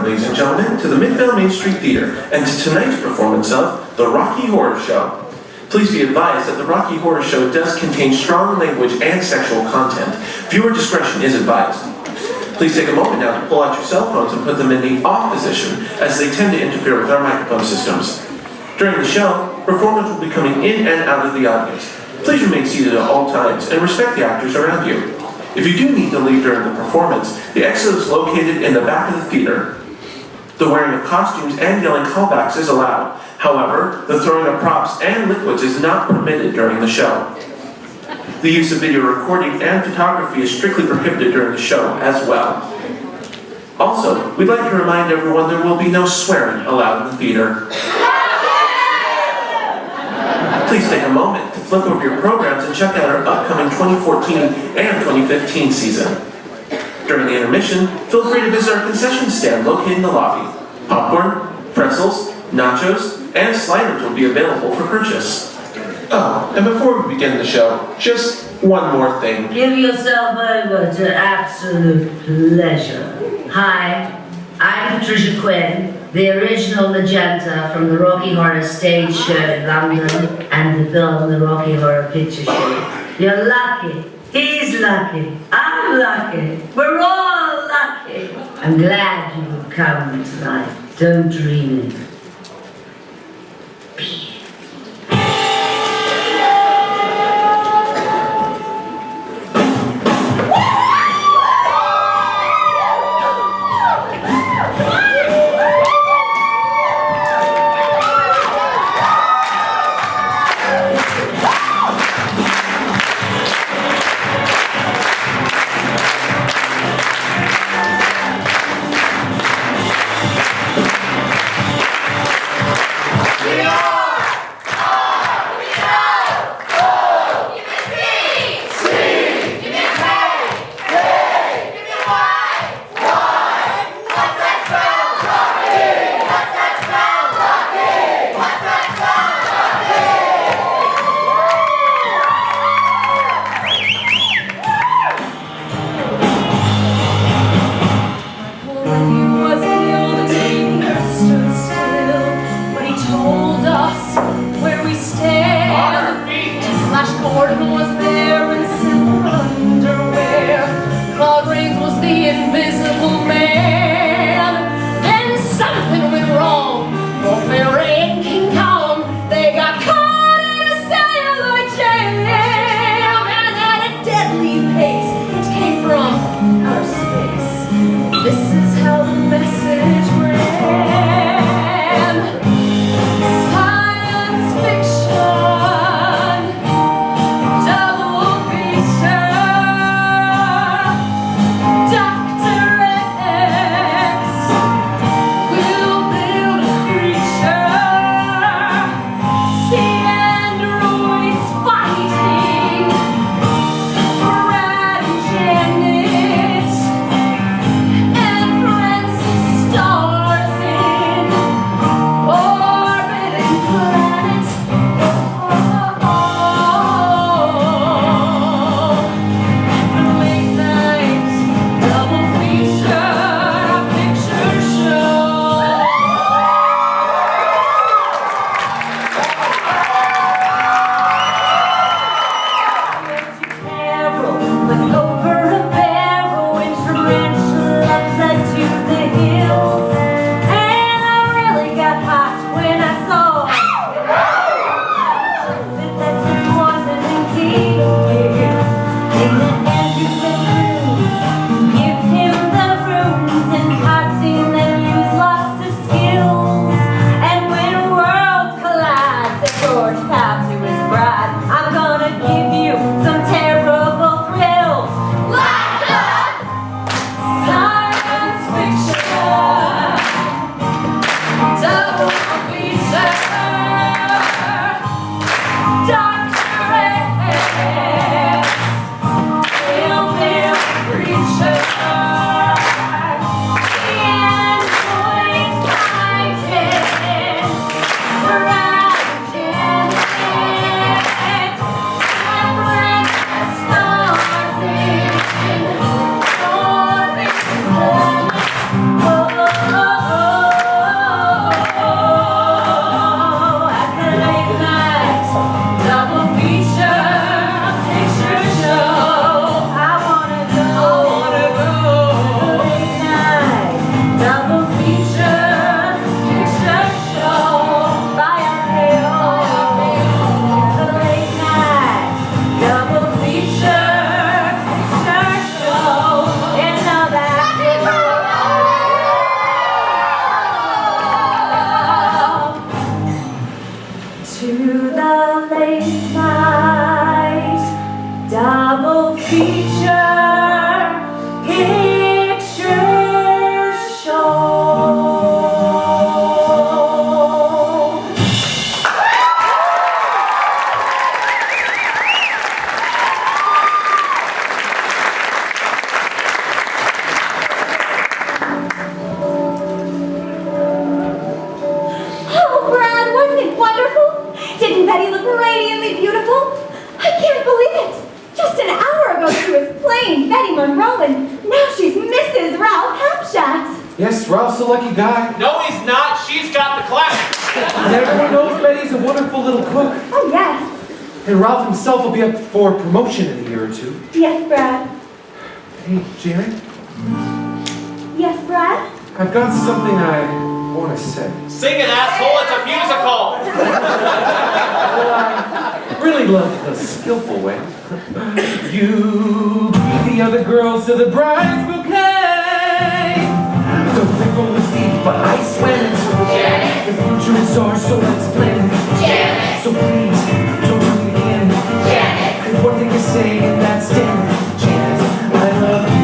Welcome, ladies and gentlemen, to the Midvale Main Street Theater and to tonight's performance of The Rocky Horror Show. Please be advised that The Rocky Horror Show does contain strong language and sexual content. Viewer discretion is advised. Please take a moment now to pull out your cell phones and put them in the off position, as they tend to interfere with our microphone systems. During the show, performers will be coming in and out of the audience. Please remain seated at all times and respect the actors around you. If you do need to leave during the performance, the exit is located in the back of the theater. The wearing of costumes and yelling callbacks is allowed. However, the throwing of props and liquids is not permitted during the show. The use of video recording and photography is strictly prohibited during the show as well. Also, we'd like to remind everyone there will be no swearing allowed in the theater. Please take a moment to flip over your programs and check out our upcoming 2014 and 2015 season. During the intermission, feel free to visit our concession stand located in the lobby. Popcorn, pretzels, nachos, and sliders will be available for purchase. Oh, and before we begin the show, just one more thing. Give yourself over to absolute pleasure. Hi, I'm Patricia Quinn, the original Magenta from the Rocky Horror Stage Show in London and the film The Rocky Horror Picture Show. You're lucky. He's lucky. I'm lucky. We're all lucky. I'm glad you could come tonight. Don't dream it. Betty look radiantly beautiful? I can't believe it. Just an hour ago she was plain Betty Monroe, and now she's Mrs. Ralph Hapshat. Yes, Ralph's a lucky guy. No, he's not. She's got the class. And everyone knows Betty's a wonderful little cook. Oh, yes. And Ralph himself will be up for promotion in a year or two. Yes, Brad. Hey, Janet, Yes, Brad? I've got something I want to say. Sing it, asshole. It's a musical. Well, I really love the skillful way. You beat the other girls to the bride's bouquet. The river was deep, but I swam it. The future is ours, so let's plan it. So please, don't do it again. There's one thing to say, and that's damn it. Janet, I love you.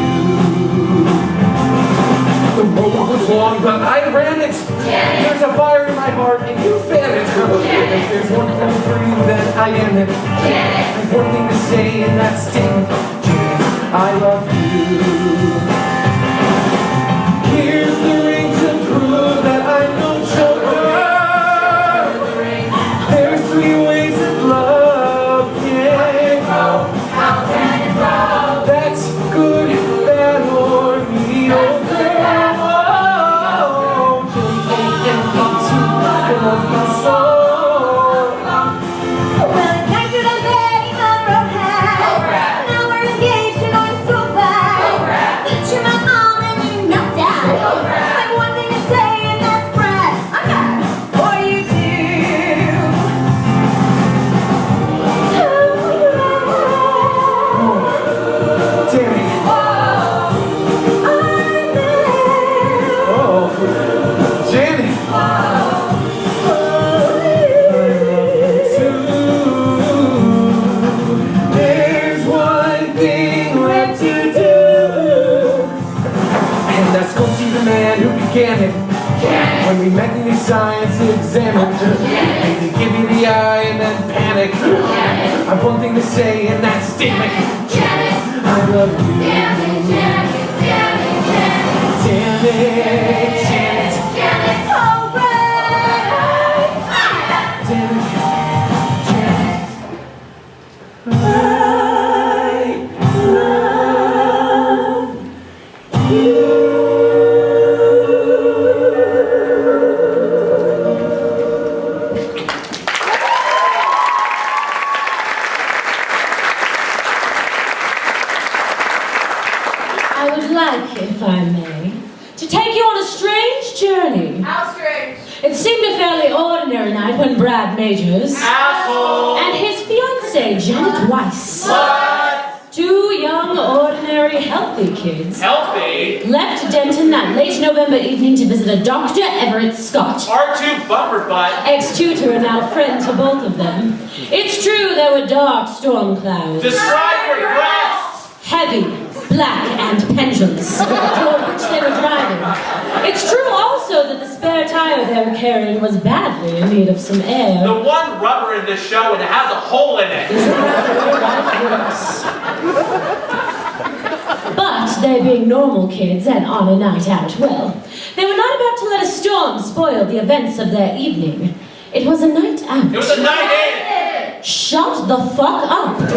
The road was long, but I ran it. There's a fire in my heart, and you fan it. If there's one thing for you, then I am it. There's one thing to say, and that's damn it. Janet, I love you. Here's the ring to prove that I'm no joker. There's 3 ways of love, yeah. That's good, bad, or mediocre. Well, it's nicer than Betty Monroe had. Now we're engaged and going so bad. You're my mom and you know dad. I've one thing to say, and that's Brad. I'm not for you too. Danny. Oh, Janet. There's one thing left to do, and that's go see the man who began it. When we met in the science examined, and he give you the eye and then panic. I've one thing to say, and that's damn it. I love you. Damn it, Janet. Oh, Brad. Damn it, Janet. I love you. I would like, if I may, to take you on a strange journey. How strange. It seemed a fairly ordinary night when Brad Majors Asshole. and his fiancée, Janet Weiss, What? 2 young, ordinary, healthy kids, Healthy. left Denton that late November evening to visit a Dr. Everett Scott, R2 bumper butt. ex-tutor and now friend to both of them. It's true there were dark storm clouds, Describe your breasts. heavy, black, and pendulous, toward which they were driving. It's true also that the spare tire they were carrying was badly in need of some air. The one rubber in this show and it has a hole in it. But they being normal kids and on a night out, well, they were not about to let a storm spoil the events of their evening. It was a night out. It was a night in. Shut the fuck up. It was a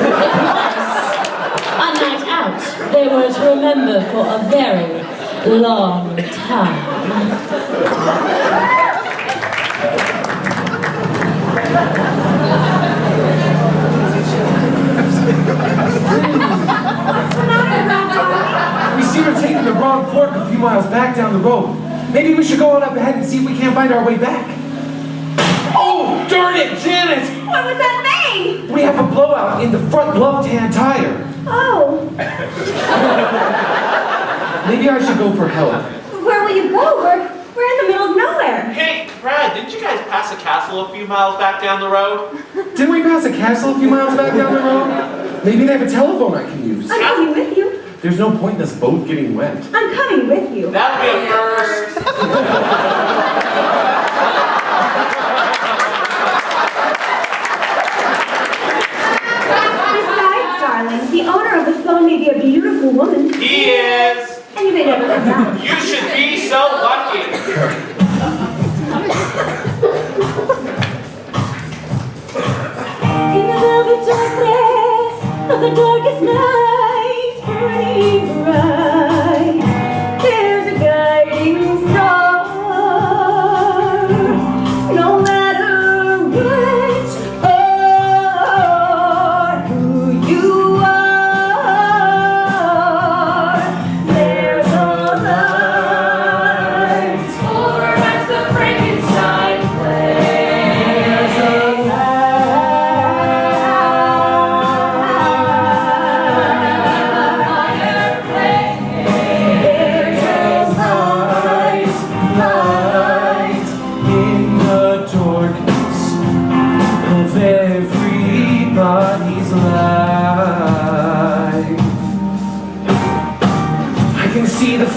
night out. They were to remember for a very long time. We seem to have taken the wrong fork a few miles back down the road. Maybe we should go on up ahead and see if we can't find our way back. Oh, darn it, Janet! What was that thing? We have a blowout in the front left-hand tire. Oh, Maybe I should go for help. where will you go? We're in the middle of nowhere. Hey, Brad, didn't you guys pass a castle a few miles back down the road? Didn't we pass a castle a few miles back down the road? Maybe they have a telephone I can use. I'm coming with you. There's no point in us both getting wet. I'm coming with you. That would be a first. Besides, darling, the owner of the phone may be a beautiful woman. He is. And you may never come back. You should be so lucky.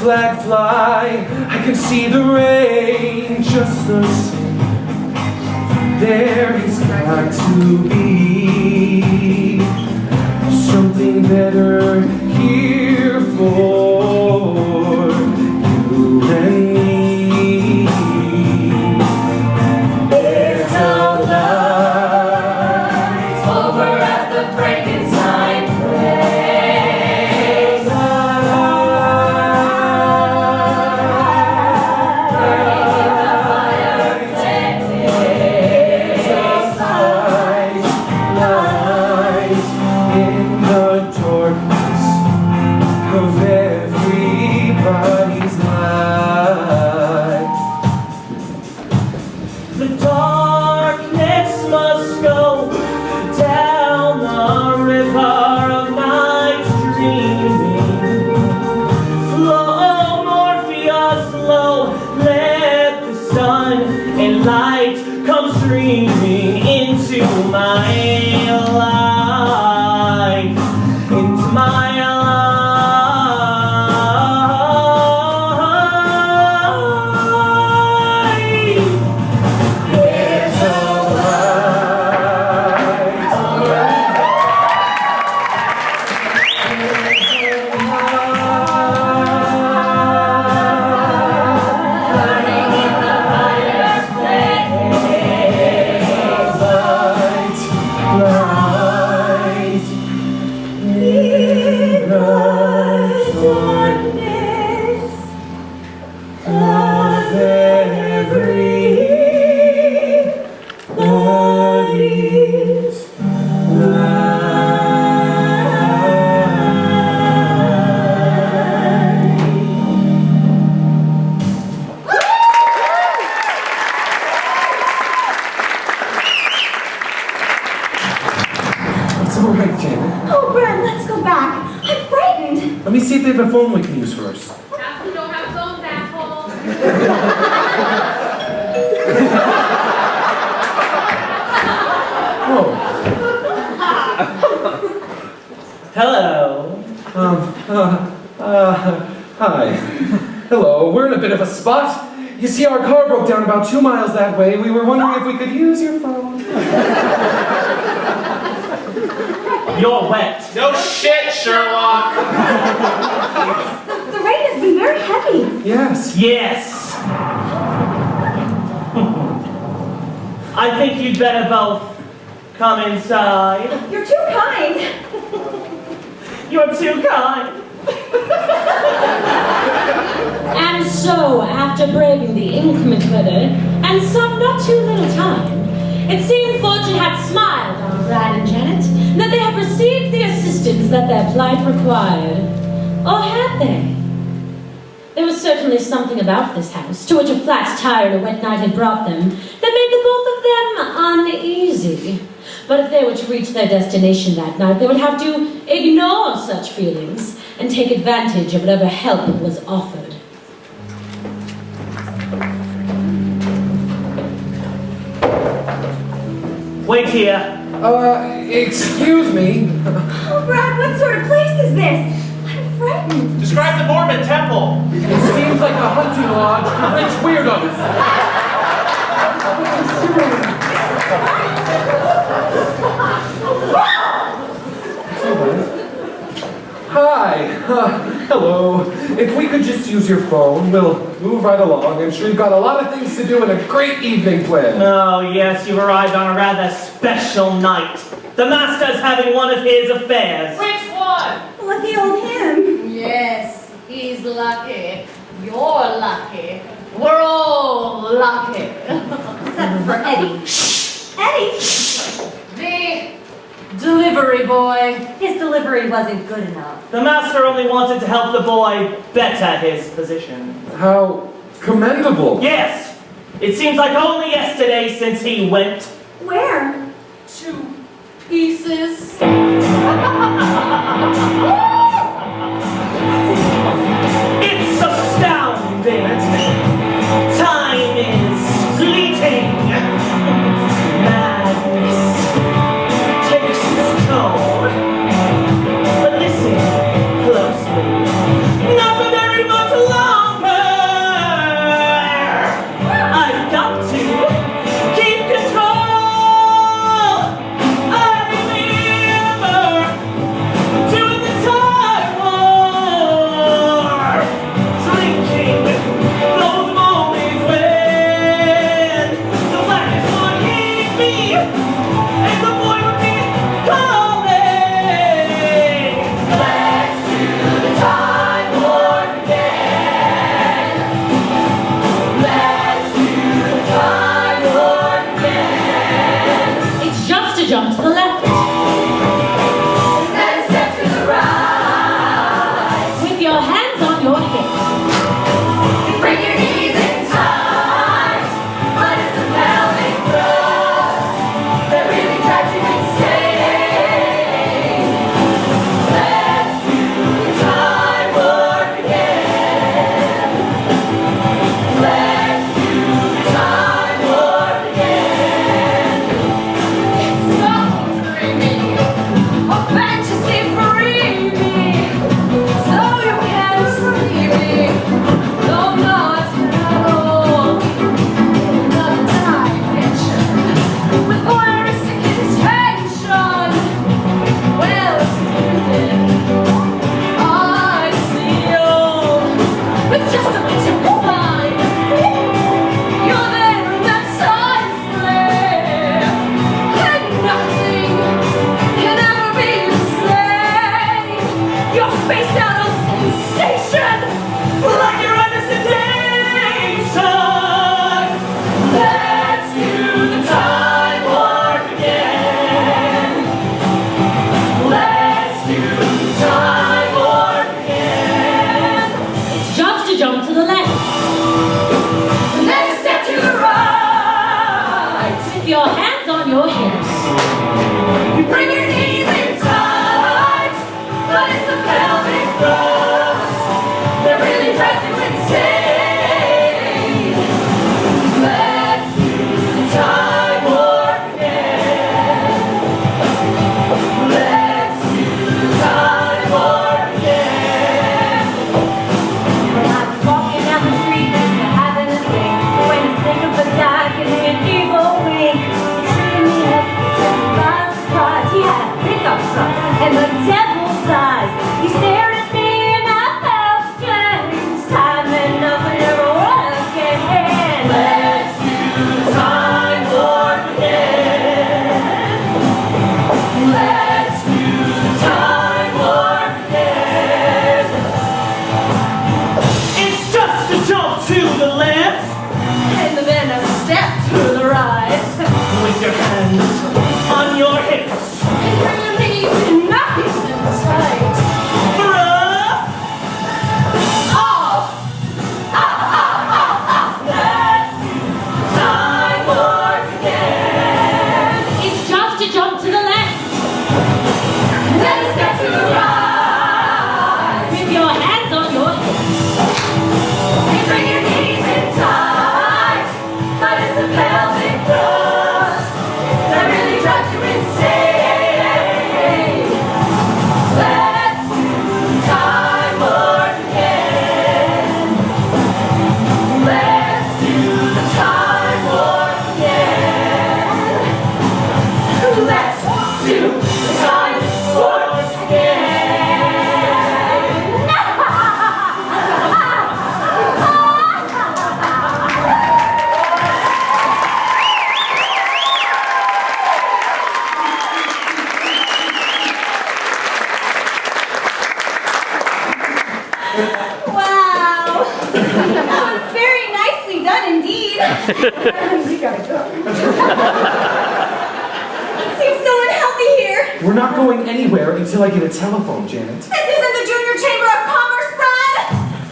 flag fly, I can see the rain just the same. There has got to be something better here for you and me. There's a light over at the Frankenstein place. Light in the darkness of everybody's life. The darkness must go down the river of night dreaming. Flow, Morpheus, flow, let the sun and light come streaming into my life, into my life. There's a light over burning in the fireplace. Light in the darkness of everybody's It's all right, Janet. Oh, Brad, let's go back. I'm frightened. Let me see if they have a phone we can use first. We don't have phones, asshole. Oh. Hello. Hi. Hello, we're in a bit of a spot. You see, our car broke down about 2 miles that way. We were wondering if we could use your phone. You're wet. No shit, Sherlock! The rain has been very heavy. Yes. Yes. I think you'd better both come inside. You're too kind. You're too kind. And so, after braving the inclement weather and some not too little time, it seemed fortune had smiled on Brad and Janet, and that they had received the assistance that their plight required. Or had they? There was certainly something about this house, to which a flat tire and a wet night had brought them, that made the both of them uneasy. But if they were to reach their destination that night, they would have to ignore such feelings and take advantage of whatever help was offered. Wait here. Excuse me. Oh, Brad, what sort of place is this? I'm frightened. Describe the Mormon temple. It seems like a hunting lodge for rich weirdos. Hi. Hello. If we could just use your phone, we'll move right along. I'm sure you've got a lot of things to do and a great evening planned. Oh, yes, you've arrived on a rather special night. The master's having one of his affairs. Which one? Lucky old him. Yes, he's lucky. You're lucky. We're all lucky. Except for Eddie. Eddie? The delivery boy. His delivery wasn't good enough. The master only wanted to help the boy better his position. How commendable. Yes, it seems like only yesterday since he went. Where? 2 pieces. It's astounding. Time is fleeting. Madness takes its toll. But listen closely. Not very much longer. We gotta go. It seems so unhealthy here. We're not going anywhere until I get a telephone, Janet. This isn't the Junior Chamber of Commerce, Brad!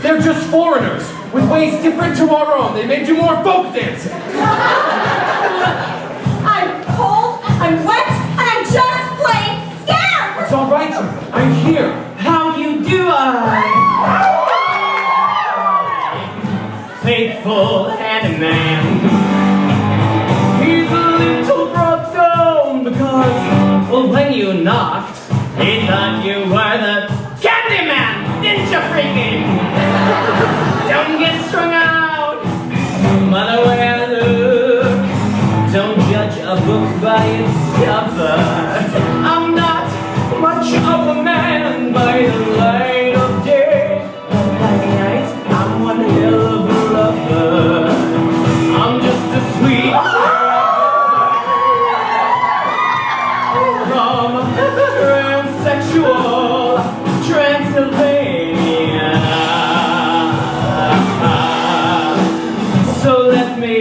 They're just foreigners with ways different to our own. They may do more folk dancing. I'm cold, I'm wet, and I'm just plain scared! It's all right. I'm here. How you do faithful handyman. He's a little brought down because, well, when you knocked, he thought you were the Candyman, ninja freaking. Don't get strung out, mother weather. Don't judge a book by its cover. I'm not much of a man by the light of day, but by night I'm one hell of a lover. I'm just a sweet from transsexual Transylvania. So let me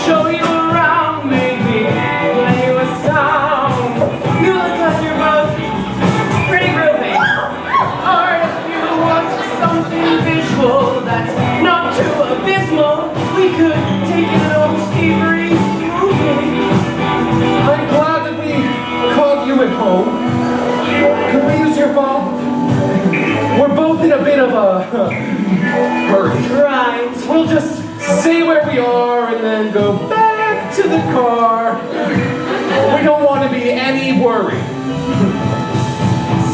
show you around, maybe play you a song. You look like you're both pretty groovy. Or if you want something visual that's not too abysmal, we could take an old Steve-Reed movie. I'm glad that we caught you at home. Could we use your phone? We're both in a bit of a hurry. Right. We'll just stay where we are and then go back to the car. We don't want to be any worry.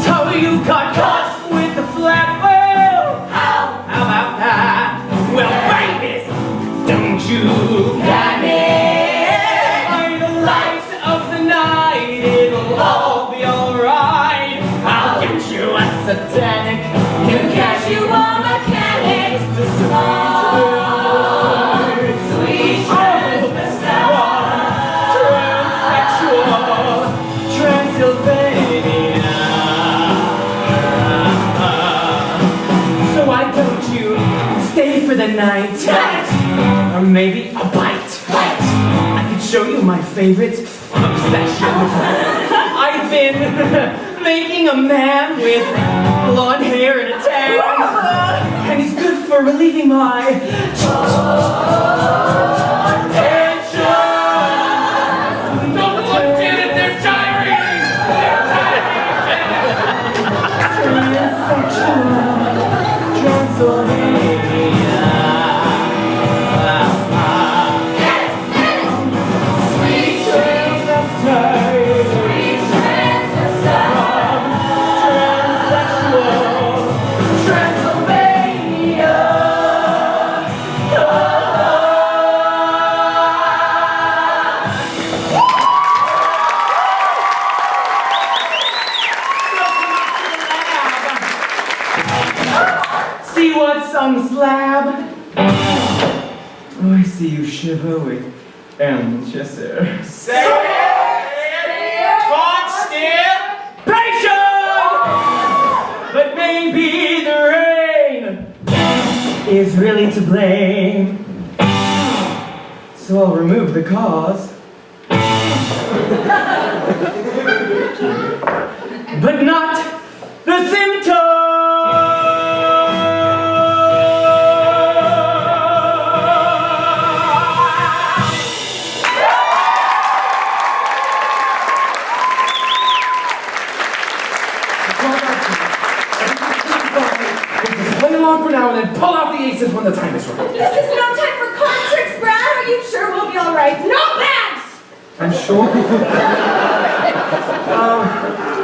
So you got caught with the flat wheel. How about that? Well, babies, don't you got it? By the light of the night, it'll all be alright. I'll get you a satanic, can catch you a mechanic. Sweet transsexual Transylvania. So why don't you stay for the night? Or maybe a bite. I could show you my favorite obsession. I've been making a man with blonde hair and a tan. And he's good for relieving my tension. Don't look at it, they're tiring. Transylvania. Sweet transvestite. Sweet transsexual Transylvania. See what's on the slab? Oh, I see you shiver with Manchester. Say it! Constipation! But maybe the rain is really to blame. So I'll remove the cause. But not the symptom! Play along for now and then pull out the aces when the time is right. This is no time for card tricks, Brad. Are you sure we'll be all right? No bags! I'm sure.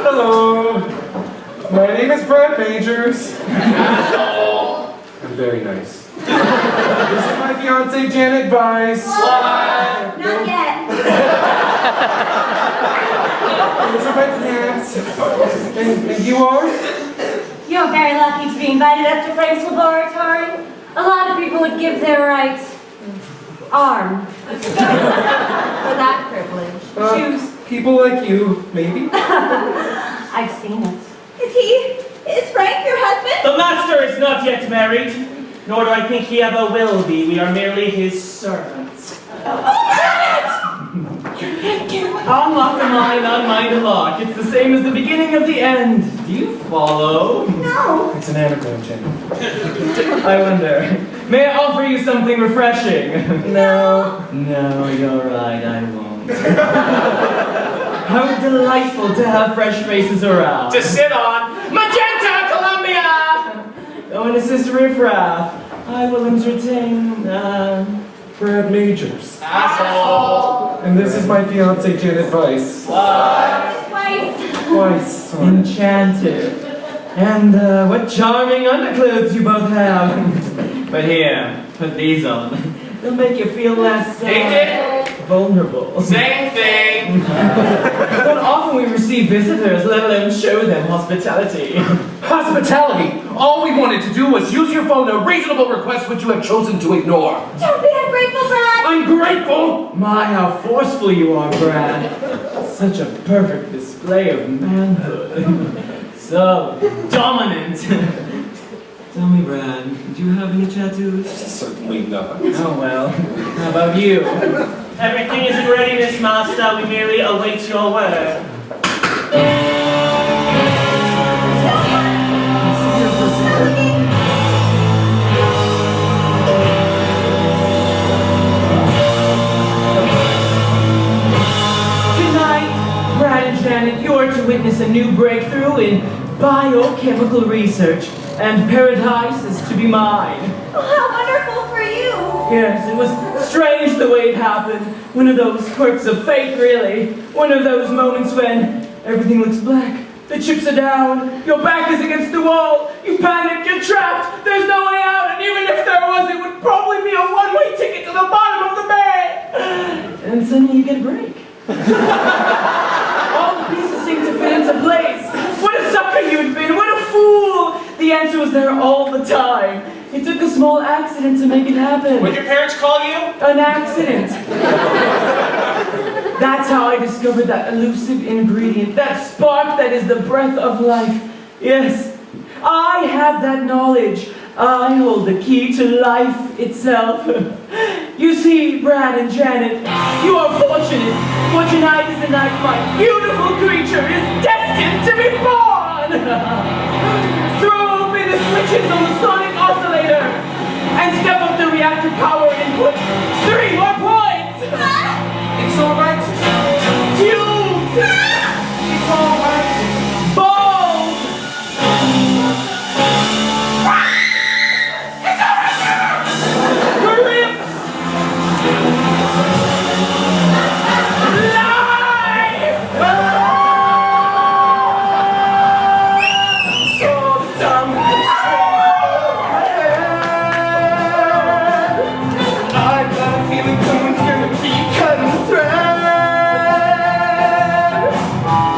Hello. My name is Brad Majors. I'm very nice. This is my fiance Janet Weiss. Not yet. These are my pants. And you are? You're very lucky to be invited up to Frank's laboratory. A lot of people would give their right arm for that privilege. Shoes. People like you, maybe. I've seen it. Is Frank your husband? The master is not yet married. nor do I think he ever will be. We are merely his servants. Unlock the mind, unmind the lock. It's the same as the beginning of the end. Do you follow? No. It's an anagram, Jenny. I wonder, may I offer you something refreshing? No, you're right, I won't. How delightful to have fresh faces around. To sit on. Magenta, Columbia! Oh, and assist riffraff. I will entertain, Brad Majors. Asshole. And this is my fiancée, Janet Weiss. Weiss, sorry. Enchanted. And what charming underclothes you both have. But here, put these on. They'll make you feel less vulnerable. Same thing. Not often we receive visitors, let alone show them hospitality. Hospitality! All we wanted to do was use your phone, a reasonable request which you have chosen to ignore. Don't be ungrateful, Brad. Ungrateful! My, how forceful you are, Brad. Such a perfect display of manhood. So dominant. Tell me, Brad, do you have any tattoos? Certainly not. Oh well. How about you? Everything is in readiness, master. We merely await your word. Tonight, Brad and Janet, you are to witness a new breakthrough in biochemical research, and paradise is to be mine. Oh, how wonderful for you. Yes, it was strange the way it happened. One of those quirks of fate, really. One of those moments when everything looks black. The chips are down, your back is against the wall, you panic, you're trapped, there's no way out, and even if there was, it would probably be a one-way ticket to the bottom of the bay! And suddenly you get a break. All the pieces seem to fit into place. What a sucker you'd been, what a fool! The answer was there all the time. It took a small accident to make it happen. What'd your parents call you? An accident. That's how I discovered that elusive ingredient, that spark that is the breath of life. Yes, I have that knowledge. I hold the key to life itself. You see, Brad and Janet, you are fortunate, for tonight is the night my beautiful creature is destined to be born. Throw open the switches on the sonic oscillator and step up the reactor power input. 3 more points. It's alright. Tubes. It's alright. Balls. Grips. Life. So dumb. I've got a feeling someone's gonna be cutting the thread.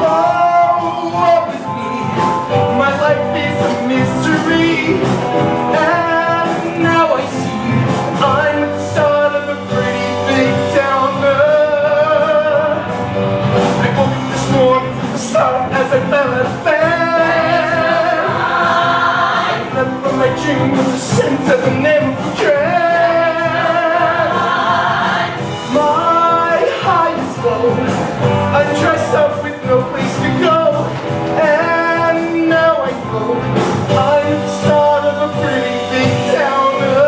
Oh, woe is me. My life is a mystery. And now I see I'm at the start of a pretty big downer. I woke up this morning from the start as I fell out of bed. Left from my dream was a sense of inevitable dread. My high is low. I'm dressed up with no place to go. And now I know I'm at the start of a pretty big downer.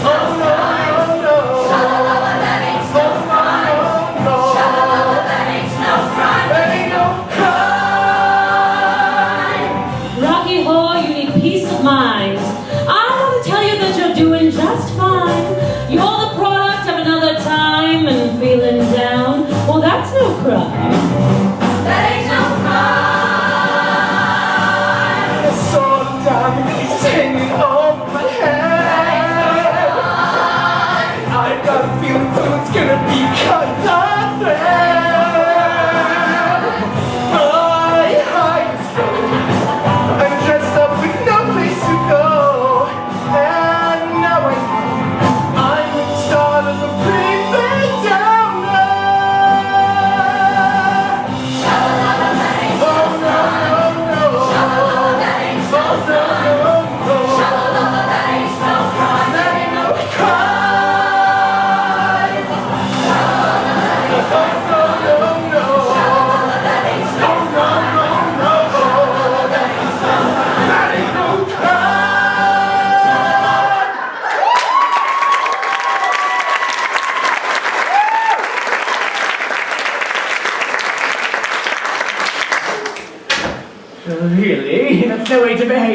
Oh no, no, no. Oh no, no. Ain't no crime. Rocky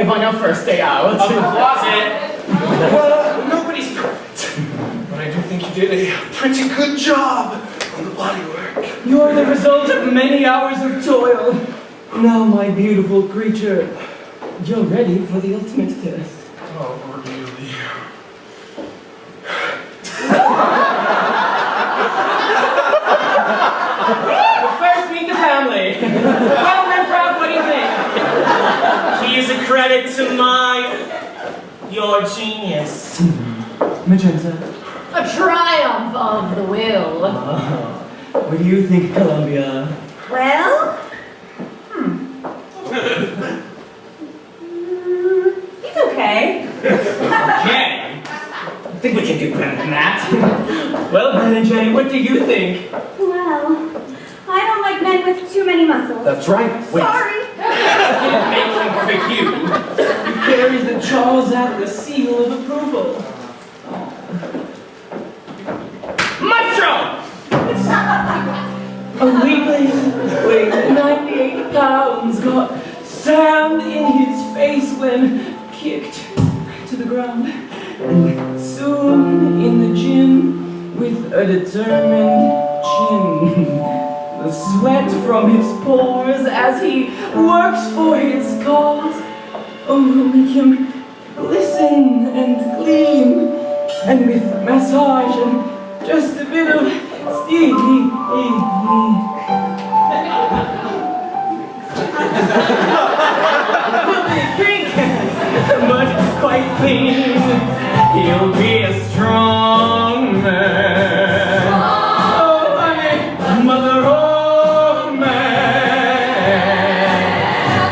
behave on your first day out? Of the closet. Well, nobody's perfect. But I do think you did a pretty good job on the bodywork. You're the result of many hours of toil. Now, my beautiful creature, you're ready for the ultimate test. Oh, really? But first, meet the family. Well, Riffraff, what do you think? He is a credit to your genius. Magenta, A triumph of the will. what do you think, Columbia? Well, he's okay. Okay. I think we can do better than that. Well, Ben and Jenny, what do you think? Well, I don't like men with too many muscles. That's right. Wait. Sorry. Didn't make him pick you. He carries the Charles Atlas seal of approval. Maestro! A weakling weighing 98 pounds got sand in his face when kicked to the ground. And soon in the gym with a determined chin. The sweat from his pores as he works for his cause. Oh, make him glisten and gleam. And with massage and just a bit of steam. He'll be pink, but quite clean. He'll be a strong man. Oh, honey, mother of man.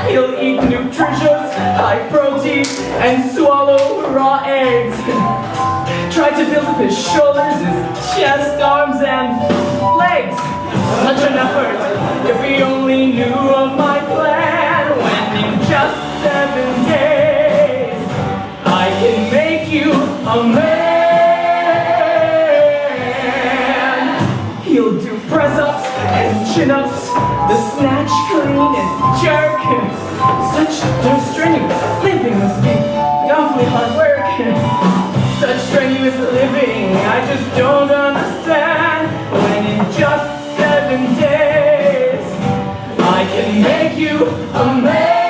He'll eat nutritious, high protein, and swallow raw eggs. Try to build up his shoulders, his chest, arms, and legs. Such an effort, if he only knew of my plan. When in just 7 days, I can make you a man. He'll do press-ups and chin-ups, the snatch, clean, and jerk. Such strenuous living must be awfully hard work. Such strenuous living, I just don't understand. When in just 7 days, I can make you a man.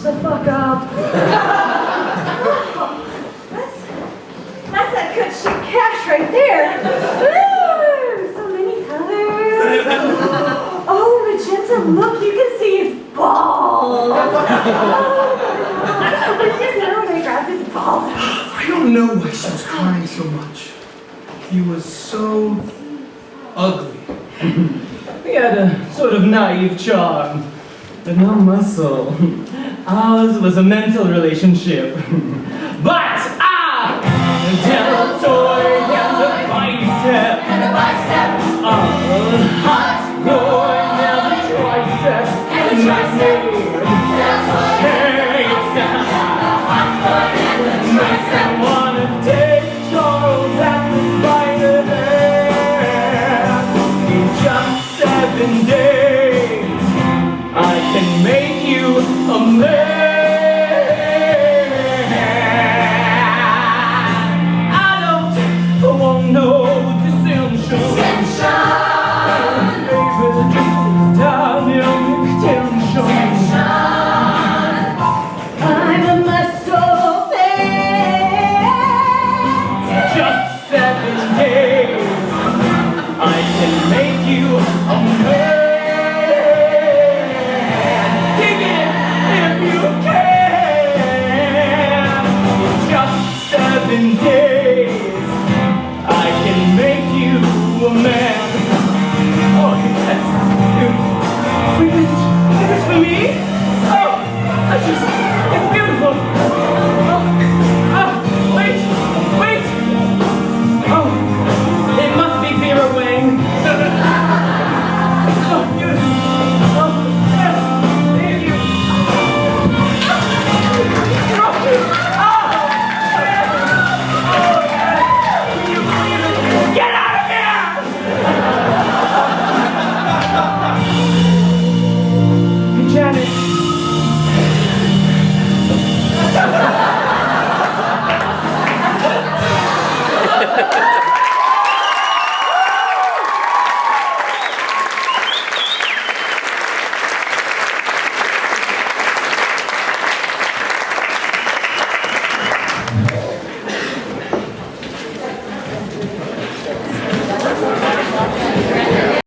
the fuck up. That's a good shit cash right there. Woo! So many colors. Oh, magenta, look, you can see his balls. What did you do when I grabbed his balls? I don't know why she was crying so much. He was so ugly. We had a sort of naive charm, but no muscle. Ours was a mental relationship.